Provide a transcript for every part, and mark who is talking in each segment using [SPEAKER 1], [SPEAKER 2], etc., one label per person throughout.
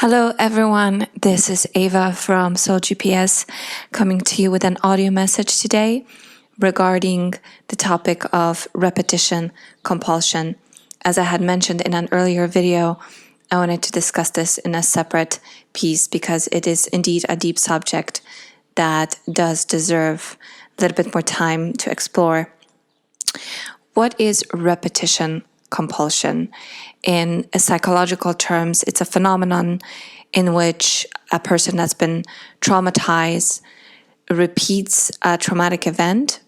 [SPEAKER 1] Hello everyone, this is Ava from Soul GPS coming to you with an audio message today regarding the topic of repetition compulsion. As I had mentioned in an earlier video, I wanted to discuss this in a separate piece because it is indeed a deep subject that does deserve a little bit more time to explore. What is repetition compulsion? In psychological terms, it's a phenomenon in which a person that's been traumatized repeats a traumatic event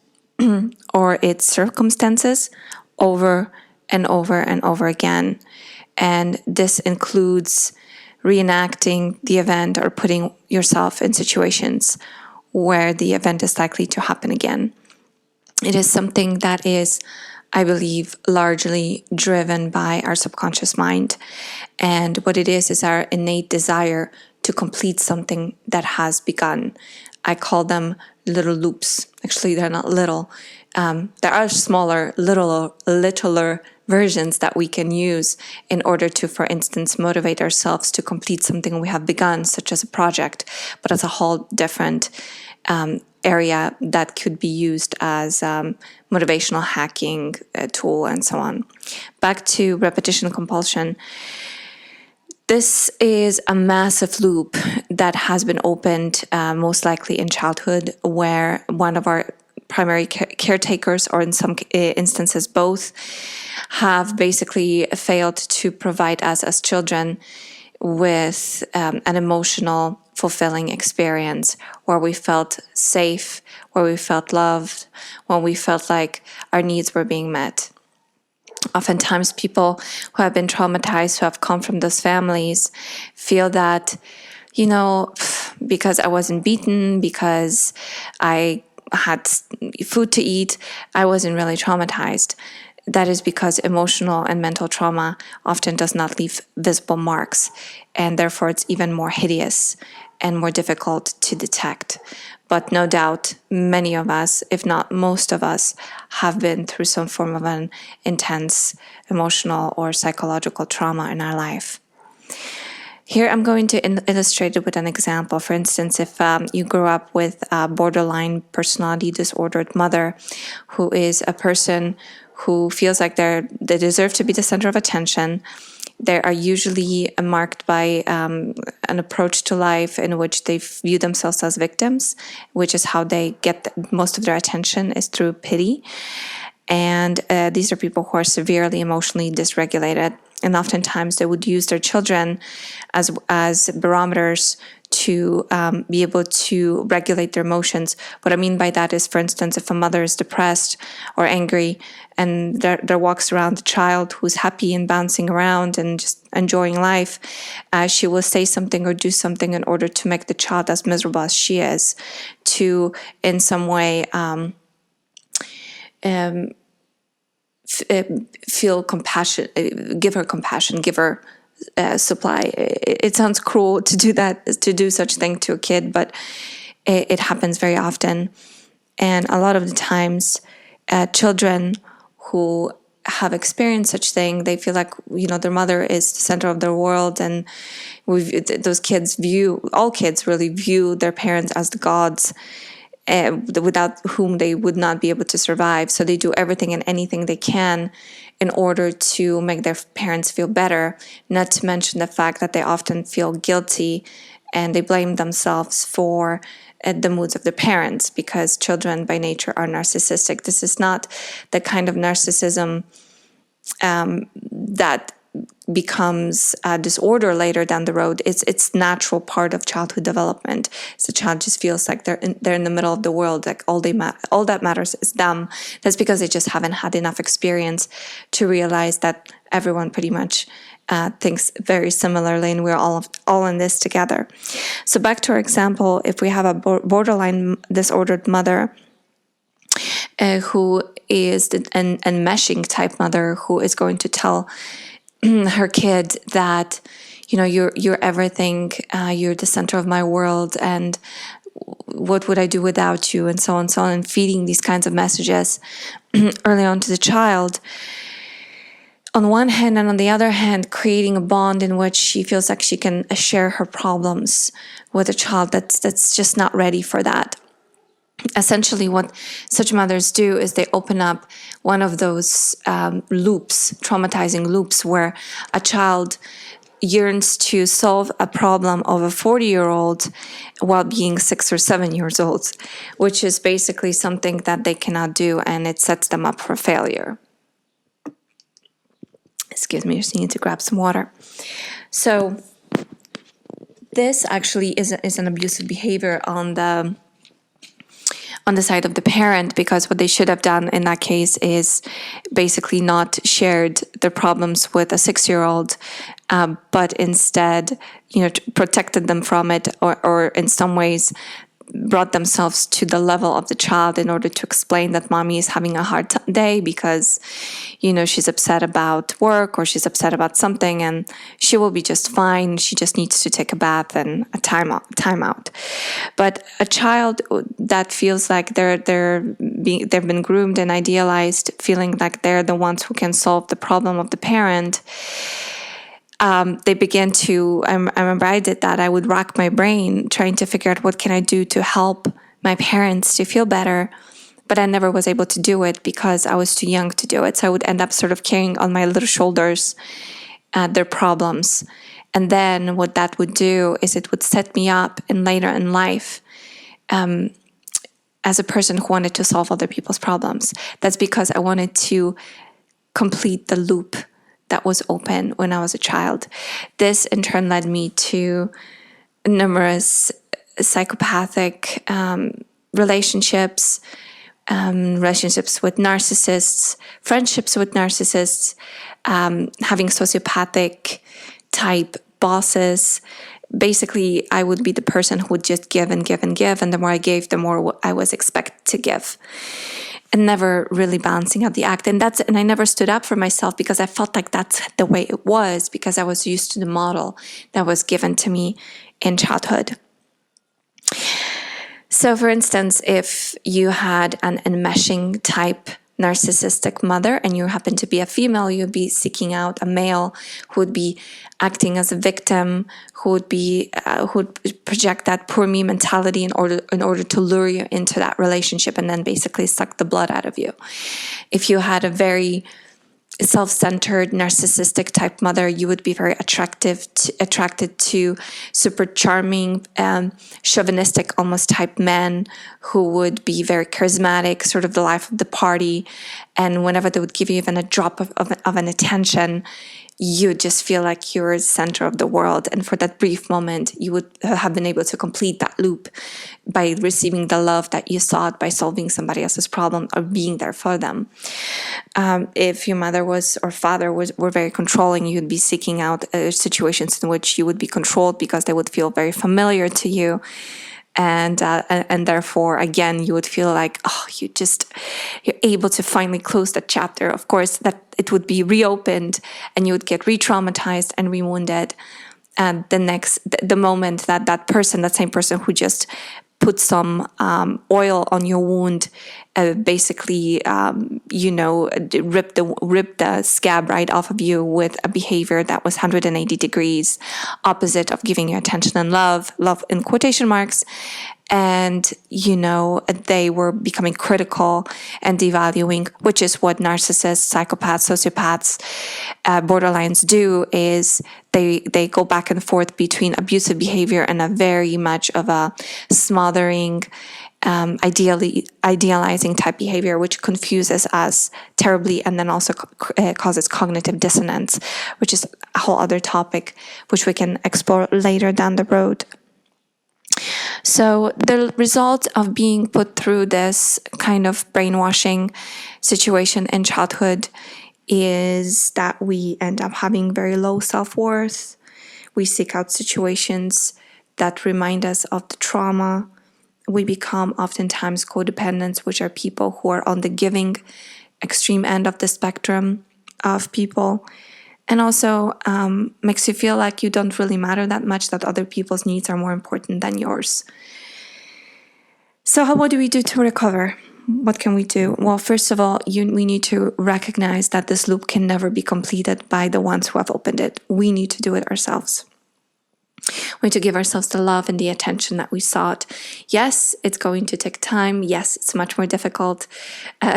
[SPEAKER 1] or its circumstances over and over and over again. And this includes reenacting the event or putting yourself in situations where the event is likely to happen again. It is something that is, I believe, largely driven by our subconscious mind. And what it is our innate desire to complete something that has begun. I call them little loops. Actually, they're not little. There are smaller, littler versions that we can use in order to, for instance, motivate ourselves to complete something we have begun, such as a project, but as a whole different area that could be used as motivational hacking tool and so on. Back to repetition compulsion. This is a massive loop that has been opened most likely in childhood, where one of our primary caretakers, or in some instances both, have basically failed to provide us as children with an emotional, fulfilling experience where we felt safe, where we felt loved, when we felt like our needs were being met. Oftentimes people who have been traumatized, who have come from those families, feel that, because I wasn't beaten, because I had food to eat, I wasn't really traumatized. That is because emotional and mental trauma often does not leave visible marks, and therefore it's even more hideous and more difficult to detect. But no doubt, many of us, if not most of us, have been through some form of an intense emotional or psychological trauma in our life. Here I'm going to illustrate it with an example. For instance, if you grew up with a borderline personality disordered mother who is a person who feels like they deserve to be the center of attention. They are usually marked by an approach to life in which they view themselves as victims, which is how they get most of their attention, is through pity. And these are people who are severely emotionally dysregulated. And oftentimes they would use their children as barometers to be able to regulate their emotions. What I mean by that is, for instance, if a mother is depressed or angry and there walks around a child who's happy and bouncing around and just enjoying life, she will say something or do something in order to make the child as miserable as she is, to in some way feel compassion, give her compassion, give her supply. It sounds cruel to do that, to do such thing to a kid, but it happens very often. And a lot of the times, children who have experienced such thing, they feel like, their mother is the center of their world, and those kids all kids really view their parents as the gods, without whom they would not be able to survive. So they do everything and anything they can in order to make their parents feel better, not to mention the fact that they often feel guilty and they blame themselves for the moods of their parents, because children by nature are narcissistic. This is not the kind of narcissism that becomes a disorder later down the road. It's natural part of childhood development. So the child just feels like they're in the middle of the world, like all that matters is them. That's because they just haven't had enough experience to realize that everyone pretty much thinks very similarly, and we're all in this together. So back to our example, if we have a borderline disordered mother who is an enmeshing type mother, who is going to tell her kid that, you're everything, you're the center of my world, and what would I do without you, and so on, and feeding these kinds of messages early on to the child. on one hand, and on the other hand, creating a bond in which she feels like she can share her problems with a child that's just not ready for that. Essentially, what such mothers do is they open up one of those loops, traumatizing loops, where a child yearns to solve a problem of a 40-year-old while being 6 or 7 years old, which is basically something that they cannot do, and it sets them up for failure. Excuse me, I just need to grab some water. So this actually is an abusive behavior on the side of the parent, because what they should have done in that case is basically not shared their problems with a 6-year-old, but instead, protected them from it, or in some ways brought themselves to the level of the child in order to explain that mommy is having a hard day because, she's upset about work or she's upset about something, and she will be just fine. She just needs to take a bath and a time out. But a child that feels like they've been groomed and idealized, feeling like they're the ones who can solve the problem of the parent, they begin to, I remember I did that. I would rack my brain trying to figure out what can I do to help my parents to feel better. But I never was able to do it because I was too young to do it. So I would end up sort of carrying on my little shoulders their problems. And then what that would do is it would set me up later in life as a person who wanted to solve other people's problems. That's because I wanted to complete the loop that was open when I was a child. This in turn led me to numerous psychopathic relationships with narcissists, friendships with narcissists, having sociopathic type bosses. Basically, I would be the person who would just give and give and give, and the more I gave, the more I was expected to give. And never really balancing out the act. And I never stood up for myself because I felt like that's the way it was, because I was used to the model that was given to me in childhood. So for instance, if you had an enmeshing type narcissistic mother and you happen to be a female, you'd be seeking out a male who would be acting as a victim, who would project that poor me mentality in order to lure you into that relationship and then basically suck the blood out of you. If you had a very self-centered, narcissistic type mother, you would be very attracted to super charming, chauvinistic almost type men who would be very charismatic, sort of the life of the party. And whenever they would give you even a drop of an attention, you just feel like you're the center of the world. And for that brief moment, you would have been able to complete that loop by receiving the love that you sought by solving somebody else's problem or being there for them. If your mother or father were very controlling, you'd be seeking out situations in which you would be controlled because they would feel very familiar to you. And therefore, again, you would feel like, you're able to finally close that chapter. Of course, that it would be reopened and you would get re-traumatized and re-wounded. And the moment that same person who just put some oil on your wound, basically, rip the scab right off of you with a behavior that was 180 degrees opposite of giving you attention and love in quotation marks. And, they were becoming critical and devaluing, which is what narcissists, psychopaths, sociopaths, borderlines do, is they go back and forth between abusive behavior and a very much of a smothering, idealizing type behavior, which confuses us terribly and then also causes cognitive dissonance, which is a whole other topic, which we can explore later down the road. So the result of being put through this kind of brainwashing situation in childhood is that we end up having very low self-worth. We seek out situations that remind us of the trauma. We become oftentimes codependents, which are people who are on the giving extreme end of the spectrum of people. And also makes you feel like you don't really matter that much, that other people's needs are more important than yours. So what do we do to recover? What can we do? Well, first of all, we need to recognize that this loop can never be completed by the ones who have opened it. We need to do it ourselves. We need to give ourselves the love and the attention that we sought. Yes, it's going to take time. Yes, it's much more difficult.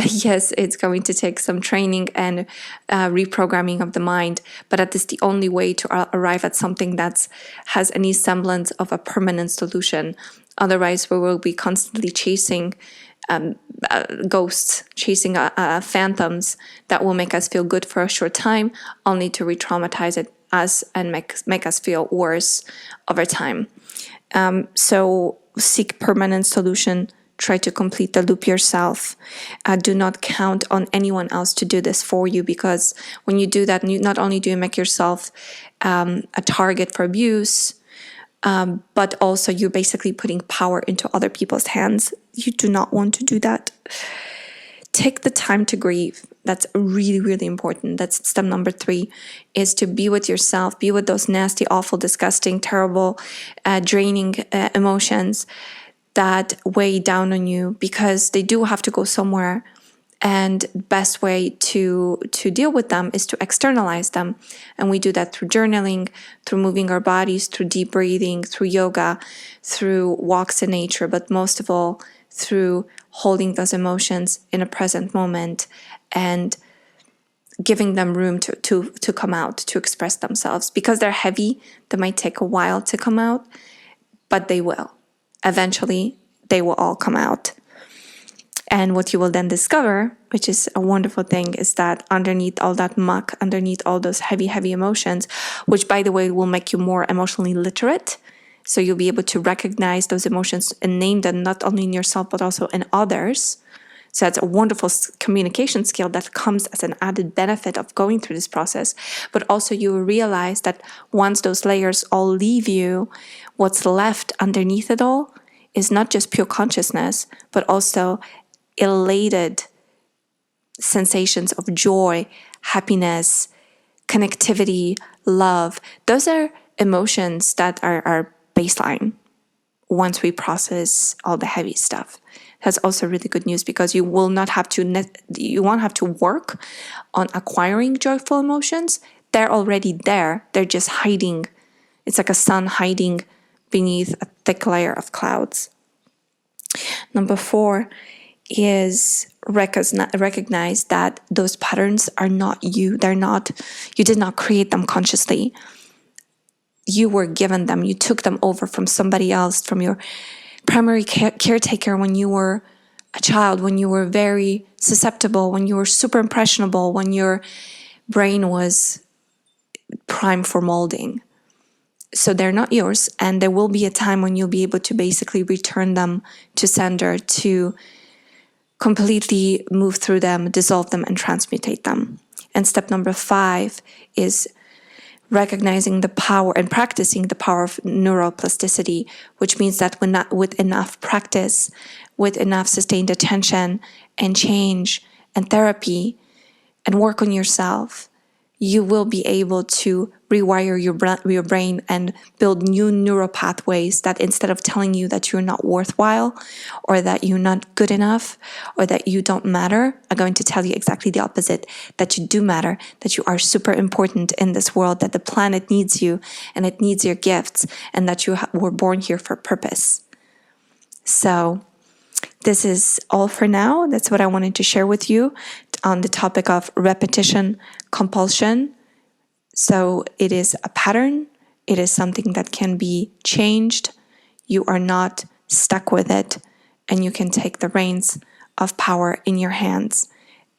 [SPEAKER 1] Yes, it's going to take some training and reprogramming of the mind. But that is the only way to arrive at something that has any semblance of a permanent solution. Otherwise, we will be constantly chasing ghosts, chasing phantoms that will make us feel good for a short time, only to re-traumatize us and make us feel worse over time. So seek permanent solution. Try to complete the loop yourself. Do not count on anyone else to do this for you, because when you do that, not only do you make yourself a target for abuse, but also you're basically putting power into other people's hands. You do not want to do that. Take the time to grieve. That's really, really important. That's step number 3, is to be with yourself, be with those nasty, awful, disgusting, terrible, draining emotions that weigh down on you, because they do have to go somewhere. And best way to deal with them is to externalize them. And we do that through journaling, through moving our bodies, through deep breathing, through yoga, through walks in nature, but most of all, through holding those emotions in a present moment and giving them room to come out, to express themselves. Because they're heavy, they might take a while to come out, but they will. Eventually, they will all come out. And what you will then discover, which is a wonderful thing, is that underneath all that muck, underneath all those heavy, heavy emotions, which, by the way, will make you more emotionally literate. So you'll be able to recognize those emotions and name them not only in yourself, but also in others. So that's a wonderful communication skill that comes as an added benefit of going through this process. But also you will realize that once those layers all leave you, what's left underneath it all is not just pure consciousness, but also elated sensations of joy, happiness, connectivity, love. Those are emotions that are baseline once we process all the heavy stuff. That's also really good news, because you will not have to you won't have to work on acquiring joyful emotions. They're already there. They're just hiding. It's like a sun hiding beneath a thick layer of clouds. Number 4 is recognize that those patterns are not you. You did not create them consciously. You were given them. You took them over from somebody else, from your primary caretaker when you were a child, when you were very susceptible, when you were super impressionable, when your brain was prime for molding. So they're not yours, and there will be a time when you'll be able to basically return them to sender, to completely move through them, dissolve them, and transmutate them. And step number 5 is recognizing the power and practicing the power of neuroplasticity, which means that with enough practice, with enough sustained attention and change and therapy and work on yourself, you will be able to rewire your brain and build new neural pathways that, instead of telling you that you're not worthwhile or that you're not good enough or that you don't matter, are going to tell you exactly the opposite, that you do matter, that you are super important in this world, that the planet needs you and it needs your gifts, and that you were born here for a purpose. So this is all for now. That's what I wanted to share with you on the topic of repetition compulsion. So it is a pattern. It is something that can be changed. You are not stuck with it, and you can take the reins of power in your hands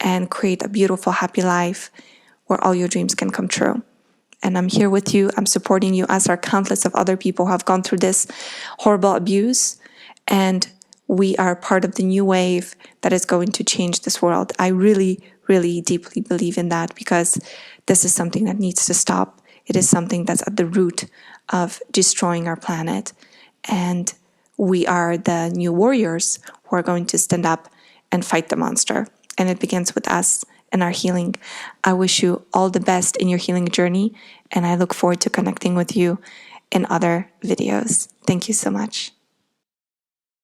[SPEAKER 1] and create a beautiful, happy life where all your dreams can come true. And I'm here with you. I'm supporting you, as are countless of other people who have gone through this horrible abuse. And we are part of the new wave that is going to change this world. I really, really deeply believe in that, because this is something that needs to stop. It is something that's at the root of destroying our planet. And we are the new warriors who are going to stand up and fight the monster. And it begins with us and our healing. I wish you all the best in your healing journey, and I look forward to connecting with you in other videos. Thank you so much.